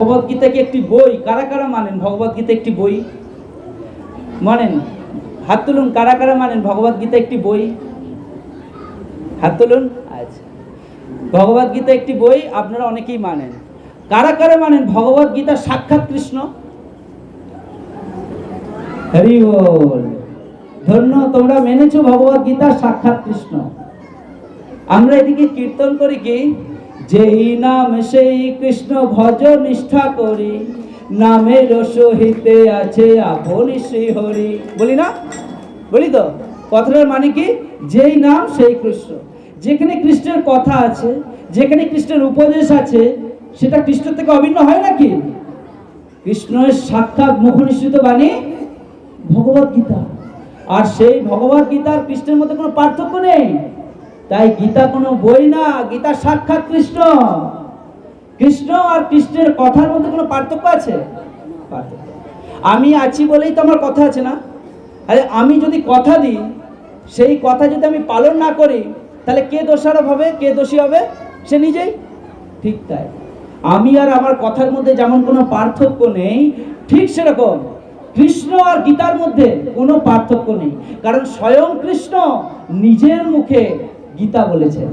ভগবদ গীতা কি একটি বই? কারা কারা মানেন ভগবদ গীতা একটি বই? মানেন? হাত তুলুন। কারা কারা মানেন ভগবদ গীতা একটি বই? হাত তুলুন। আচ্ছা, ভগবদ গীতা একটি বই আপনারা অনেকেই মানেন। কারা কারা মানেন ভগবদ গীতা সাক্ষাৎ কৃষ্ণ? হরি বল। ধন্য, তোমরা মেনেছো ভগবদ গীতা সাক্ষাৎ কৃষ্ণ। আমরা এদিকে কীর্তন করি কি, যেই নাম সেই কৃষ্ণ ভজ নিষ্ঠা করি, নামের সহিতে আছে আপনি শ্রী হরি। বলি না? বলি তো। কথাটার মানে কি? যেই নাম সেই কৃষ্ণ। যেখানে কৃষ্ণের কথা আছে, যেখানে কৃষ্ণের উপদেশ আছে, সেটা কৃষ্ণ থেকে অভিন্ন হয় নাকি? কৃষ্ণের সাক্ষাৎ মুখনিসৃত বাণী ভগবদ গীতা। আর সেই ভগবদ গীতার কৃষ্ণের মধ্যে কোনো পার্থক্য নেই। তাই গীতা কোনো বই না, গীতা সাক্ষাৎ কৃষ্ণ। কৃষ্ণ আর কৃষ্ণের কথার মধ্যে কোনো পার্থক্য আছে? আমি আছি বলেই তো আমার কথা আছে না? আরে আমি যদি কথা দিই, সেই কথা যদি আমি পালন না করি, তাহলে কে দোষারোপ হবে? কে দোষী হবে? সে নিজেই। ঠিক তাই আমি আর আমার কথার মধ্যে যেমন কোনো পার্থক্য নেই, ঠিক সেরকম কৃষ্ণ আর গীতার মধ্যে কোনো পার্থক্য নেই। কারণ স্বয়ং কৃষ্ণ নিজের মুখে গীতা বলেছেন।